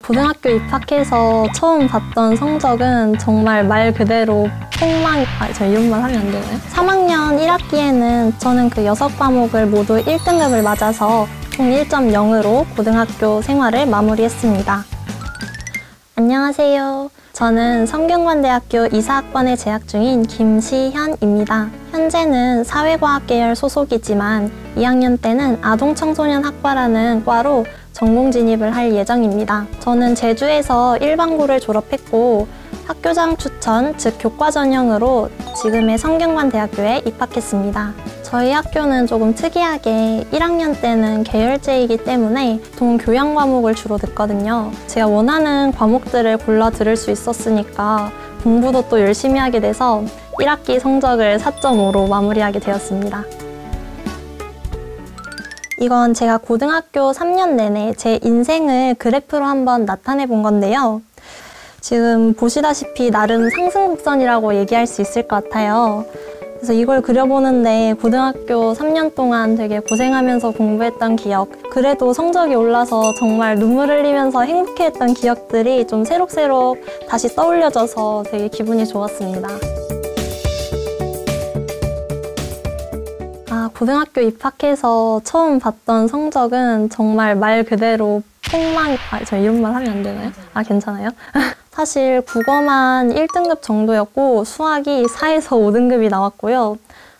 고등학교 입학해서 처음 봤던 성적은 정말 말 그대로 저 이런 말 하면 안 되나요? 3학년 1학기에는 저는 그 6과목을 모두 1등급을 맞아서 총 1.0으로 고등학교 생활을 마무리했습니다. 안녕하세요. 저는 성균관대학교 이사학번에 재학 중인 김시현입니다. 현재는 사회과학 계열 소속이지만 2학년 때는 아동청소년학과라는 과로 전공 진입을 할 예정입니다. 저는 제주에서 일반고를 졸업했고 학교장 추천, 즉 교과 전형으로 지금의 성균관대학교에 입학했습니다. 저희 학교는 조금 특이하게 1학년 때는 계열제이기 때문에 동교양 과목을 주로 듣거든요. 제가 원하는 과목들을 골라 들을 수 있었으니까 공부도 또 열심히 하게 돼서 1학기 성적을 4.5로 마무리하게 되었습니다. 이건 제가 고등학교 3년 내내 제 인생을 그래프로 한번 나타내 본 건데요. 지금 보시다시피 나름 상승곡선이라고 얘기할 수 있을 것 같아요. 그래서 이걸 그려보는데 고등학교 3년 동안 되게 고생하면서 공부했던 기억, 그래도 성적이 올라서 정말 눈물 흘리면서 행복해했던 기억들이 좀 새록새록 다시 떠올려져서 되게 기분이 좋았습니다. 고등학교 입학해서 처음 봤던 성적은 정말 말 그대로 저 이런 말 하면 안 되나요? 괜찮아요? 사실 국어만 1등급 정도였고 수학이 4에서 5등급이 나왔고요.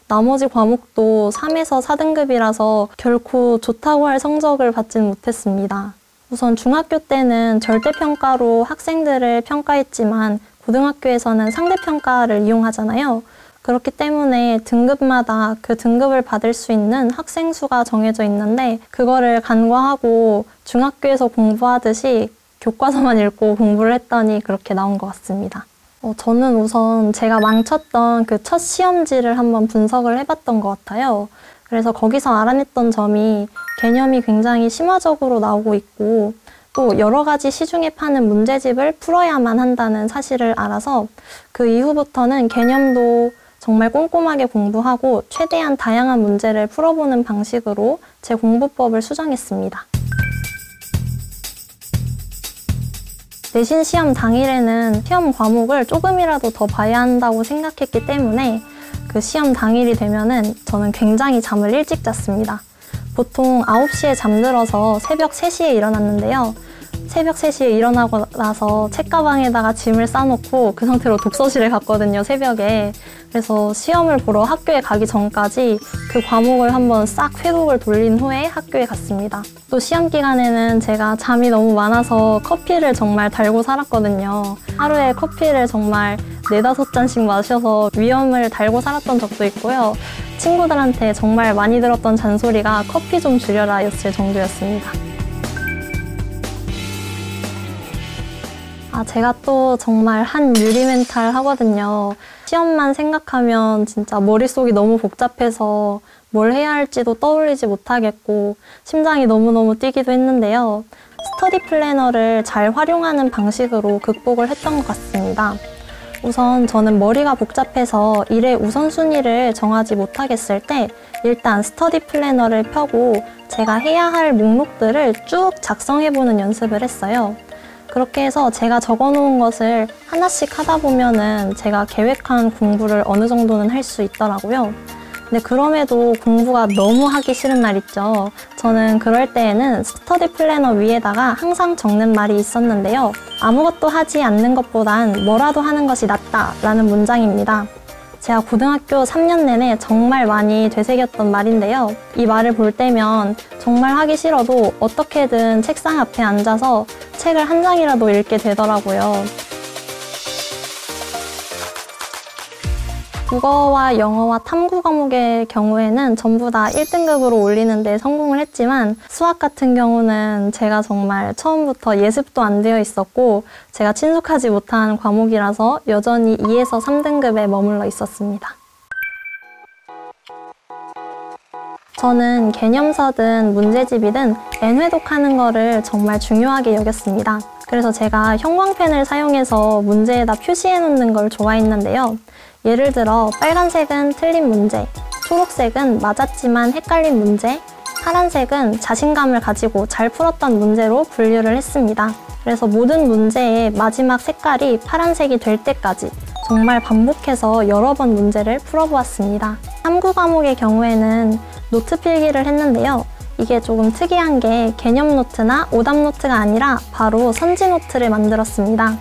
나머지 과목도 3에서 4등급이라서 결코 좋다고 할 성적을 받진 못했습니다. 우선 중학교 때는 절대평가로 학생들을 평가했지만 고등학교에서는 상대평가를 이용하잖아요. 그렇기 때문에 등급마다 그 등급을 받을 수 있는 학생 수가 정해져 있는데 그거를 간과하고 중학교에서 공부하듯이 교과서만 읽고 공부를 했더니 그렇게 나온 것 같습니다. 저는 우선 제가 망쳤던 그 첫 시험지를 한번 분석을 해봤던 것 같아요. 그래서 거기서 알아냈던 점이 개념이 굉장히 심화적으로 나오고 있고 또 여러 가지 시중에 파는 문제집을 풀어야만 한다는 사실을 알아서 그 이후부터는 개념도 정말 꼼꼼하게 공부하고 최대한 다양한 문제를 풀어보는 방식으로 제 공부법을 수정했습니다. 내신 시험 당일에는 시험 과목을 조금이라도 더 봐야 한다고 생각했기 때문에 그 시험 당일이 되면은 저는 굉장히 잠을 일찍 잤습니다. 보통 9시에 잠들어서 새벽 3시에 일어났는데요. 새벽 3시에 일어나고 나서 책가방에다가 짐을 싸놓고 그 상태로 독서실에 갔거든요, 새벽에. 그래서 시험을 보러 학교에 가기 전까지 그 과목을 한번 싹 회독을 돌린 후에 학교에 갔습니다. 또 시험 기간에는 제가 잠이 너무 많아서 커피를 정말 달고 살았거든요. 하루에 커피를 정말 4-5잔씩 마셔서 위험을 달고 살았던 적도 있고요. 친구들한테 정말 많이 들었던 잔소리가 커피 좀 줄여라 였을 정도였습니다. 제가 또 정말 한 유리 멘탈 하거든요. 시험만 생각하면 진짜 머릿속이 너무 복잡해서 뭘 해야 할지도 떠올리지 못하겠고 심장이 너무너무 뛰기도 했는데요. 스터디 플래너를 잘 활용하는 방식으로 극복을 했던 것 같습니다. 우선 저는 머리가 복잡해서 일의 우선순위를 정하지 못하겠을 때 일단 스터디 플래너를 펴고 제가 해야 할 목록들을 쭉 작성해보는 연습을 했어요. 그렇게 해서 제가 적어놓은 것을 하나씩 하다 보면은 제가 계획한 공부를 어느 정도는 할 수 있더라고요. 근데 그럼에도 공부가 너무 하기 싫은 날 있죠. 저는 그럴 때에는 스터디 플래너 위에다가 항상 적는 말이 있었는데요. 아무것도 하지 않는 것보단 뭐라도 하는 것이 낫다라는 문장입니다. 제가 고등학교 3년 내내 정말 많이 되새겼던 말인데요. 이 말을 볼 때면 정말 하기 싫어도 어떻게든 책상 앞에 앉아서 책을 한 장이라도 읽게 되더라고요. 국어와 영어와 탐구 과목의 경우에는 전부 다 1등급으로 올리는 데 성공을 했지만 수학 같은 경우는 제가 정말 처음부터 예습도 안 되어 있었고 제가 친숙하지 못한 과목이라서 여전히 2에서 3등급에 머물러 있었습니다. 저는 개념서든 문제집이든 N회독하는 거를 정말 중요하게 여겼습니다. 그래서 제가 형광펜을 사용해서 문제에다 표시해 놓는 걸 좋아했는데요. 예를 들어 빨간색은 틀린 문제, 초록색은 맞았지만 헷갈린 문제, 파란색은 자신감을 가지고 잘 풀었던 문제로 분류를 했습니다. 그래서 모든 문제의 마지막 색깔이 파란색이 될 때까지 정말 반복해서 여러 번 문제를 풀어보았습니다. 탐구 과목의 경우에는 노트 필기를 했는데요. 이게 조금 특이한 게 개념 노트나 오답 노트가 아니라 바로 선지 노트를 만들었습니다.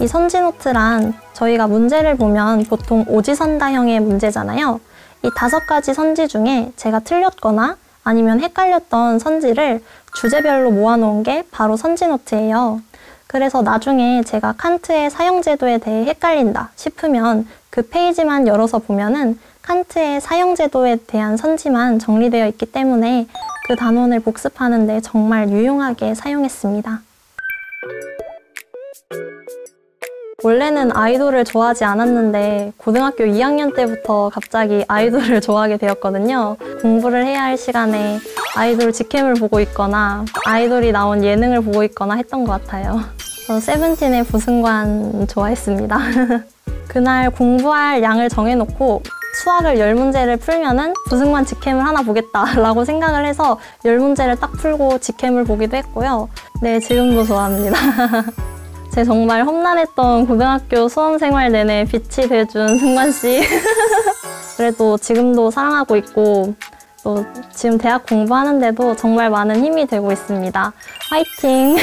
이 선지 노트란 저희가 문제를 보면 보통 오지선다형의 문제잖아요. 이 5가지 선지 중에 제가 틀렸거나 아니면 헷갈렸던 선지를 주제별로 모아놓은 게 바로 선지 노트예요. 그래서 나중에 제가 칸트의 사형제도에 대해 헷갈린다 싶으면 그 페이지만 열어서 보면은 칸트의 사형제도에 대한 선지만 정리되어 있기 때문에 그 단원을 복습하는 데 정말 유용하게 사용했습니다. 원래는 아이돌을 좋아하지 않았는데 고등학교 2학년 때부터 갑자기 아이돌을 좋아하게 되었거든요. 공부를 해야 할 시간에 아이돌 직캠을 보고 있거나 아이돌이 나온 예능을 보고 있거나 했던 것 같아요. 저 세븐틴의 부승관 좋아했습니다. 그날 공부할 양을 정해놓고 수학을 10문제를 풀면은 부승관 직캠을 하나 보겠다라고 생각을 해서 10문제를 딱 풀고 직캠을 보기도 했고요. 네, 지금도 좋아합니다. 제 정말 험난했던 고등학교 수험생활 내내 빛이 돼준 승관씨. 그래도 지금도 사랑하고 있고 또 지금 대학 공부하는데도 정말 많은 힘이 되고 있습니다. 화이팅!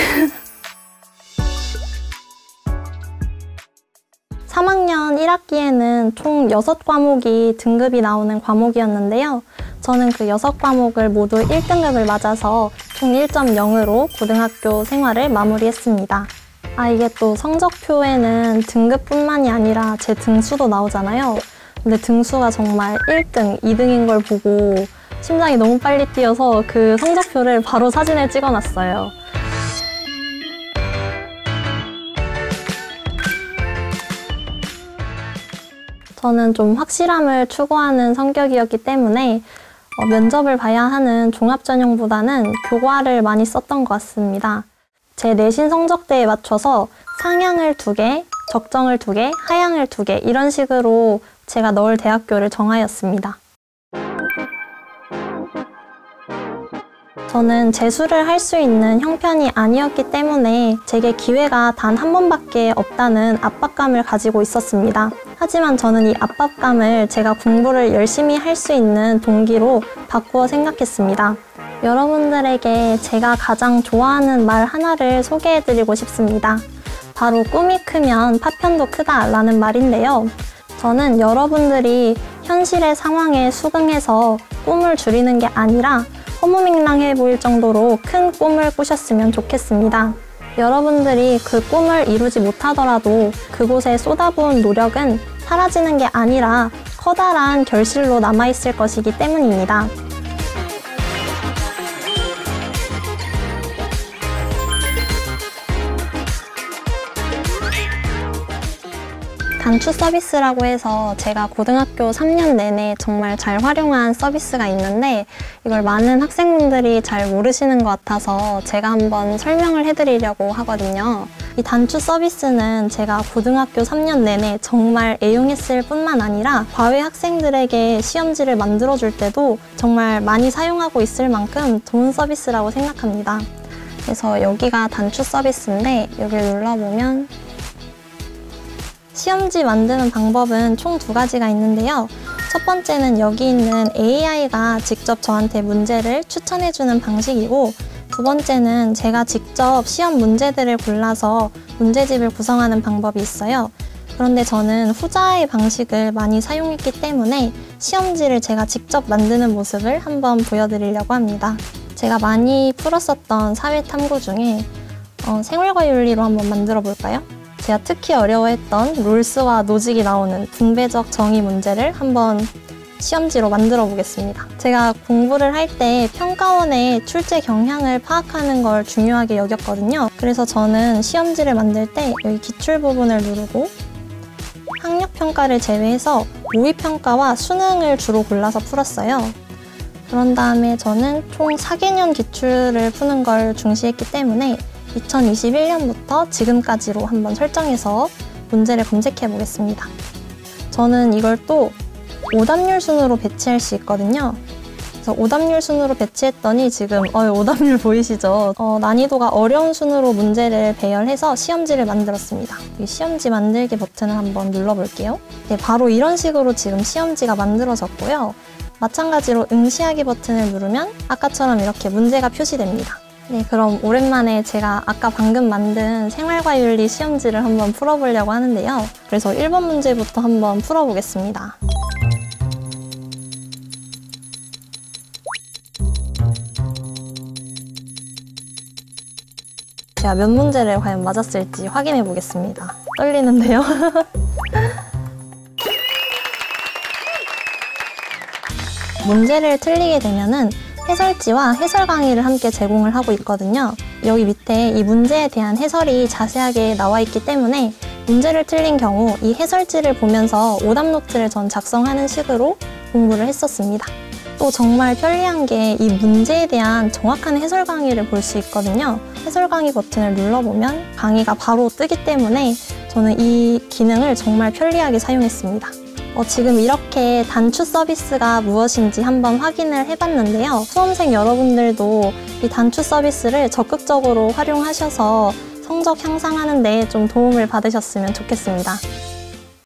3학년 1학기에는 총 6과목이 등급이 나오는 과목이었는데요. 저는 그 6과목을 모두 1등급을 맞아서 총 1.0으로 고등학교 생활을 마무리했습니다. 이게 또 성적표에는 등급뿐만이 아니라 제 등수도 나오잖아요. 근데 등수가 정말 1등, 2등인 걸 보고 심장이 너무 빨리 뛰어서 그 성적표를 바로 사진을 찍어놨어요. 저는 좀 확실함을 추구하는 성격이었기 때문에 면접을 봐야 하는 종합전형보다는 교과를 많이 썼던 것 같습니다. 제 내신 성적대에 맞춰서 상향을 2개, 적정을 2개, 하향을 2개 이런 식으로 제가 넣을 대학교를 정하였습니다. 저는 재수를 할 수 있는 형편이 아니었기 때문에 제게 기회가 단 한 번밖에 없다는 압박감을 가지고 있었습니다. 하지만 저는 이 압박감을 제가 공부를 열심히 할 수 있는 동기로 바꾸어 생각했습니다. 여러분들에게 제가 가장 좋아하는 말 하나를 소개해드리고 싶습니다. 바로 꿈이 크면 파편도 크다 라는 말인데요. 저는 여러분들이 현실의 상황에 수긍해서 꿈을 줄이는 게 아니라 허무맹랑해 보일 정도로 큰 꿈을 꾸셨으면 좋겠습니다. 여러분들이 그 꿈을 이루지 못하더라도 그곳에 쏟아부은 노력은 사라지는 게 아니라 커다란 결실로 남아있을 것이기 때문입니다. 단추 서비스라고 해서 제가 고등학교 3년 내내 정말 잘 활용한 서비스가 있는데 이걸 많은 학생분들이 잘 모르시는 것 같아서 제가 한번 설명을 해드리려고 하거든요. 이 단추 서비스는 제가 고등학교 3년 내내 정말 애용했을 뿐만 아니라 과외 학생들에게 시험지를 만들어줄 때도 정말 많이 사용하고 있을 만큼 좋은 서비스라고 생각합니다. 그래서 여기가 단추 서비스인데 여기를 눌러보면 시험지 만드는 방법은 총 2가지가 있는데요. 첫 번째는 여기 있는 AI가 직접 저한테 문제를 추천해주는 방식이고 두 번째는 제가 직접 시험 문제들을 골라서 문제집을 구성하는 방법이 있어요. 그런데 저는 후자의 방식을 많이 사용했기 때문에 시험지를 제가 직접 만드는 모습을 한번 보여드리려고 합니다. 제가 많이 풀었었던 사회탐구 중에 생활과 윤리로 한번 만들어 볼까요? 제가 특히 어려워했던 롤스와 노직이 나오는 분배적 정의 문제를 한번 시험지로 만들어 보겠습니다. 제가 공부를 할 때 평가원의 출제 경향을 파악하는 걸 중요하게 여겼거든요. 그래서 저는 시험지를 만들 때 여기 기출 부분을 누르고 학력평가를 제외해서 모의평가와 수능을 주로 골라서 풀었어요. 그런 다음에 저는 총 4개년 기출을 푸는 걸 중시했기 때문에 2021년부터 지금까지로 한번 설정해서 문제를 검색해 보겠습니다. 저는 이걸 또 오답률 순으로 배치할 수 있거든요. 그래서 오답률 순으로 배치했더니 지금 오답률 보이시죠? 난이도가 어려운 순으로 문제를 배열해서 시험지를 만들었습니다. 이 시험지 만들기 버튼을 한번 눌러볼게요. 네, 바로 이런 식으로 지금 시험지가 만들어졌고요. 마찬가지로 응시하기 버튼을 누르면 아까처럼 이렇게 문제가 표시됩니다. 네, 그럼 오랜만에 제가 아까 방금 만든 생활과윤리 시험지를 한번 풀어보려고 하는데요. 그래서 1번 문제부터 한번 풀어보겠습니다. 제가 몇 문제를 과연 맞았을지 확인해 보겠습니다. 떨리는데요. 문제를 틀리게 되면은 해설지와 해설 강의를 함께 제공을 하고 있거든요. 여기 밑에 이 문제에 대한 해설이 자세하게 나와 있기 때문에 문제를 틀린 경우 이 해설지를 보면서 오답 노트를 전 작성하는 식으로 공부를 했었습니다. 또 정말 편리한 게 이 문제에 대한 정확한 해설 강의를 볼 수 있거든요. 해설 강의 버튼을 눌러보면 강의가 바로 뜨기 때문에 저는 이 기능을 정말 편리하게 사용했습니다. 지금 이렇게 단추 서비스가 무엇인지 한번 확인을 해봤는데요. 수험생 여러분들도 이 단추 서비스를 적극적으로 활용하셔서 성적 향상하는 데 좀 도움을 받으셨으면 좋겠습니다.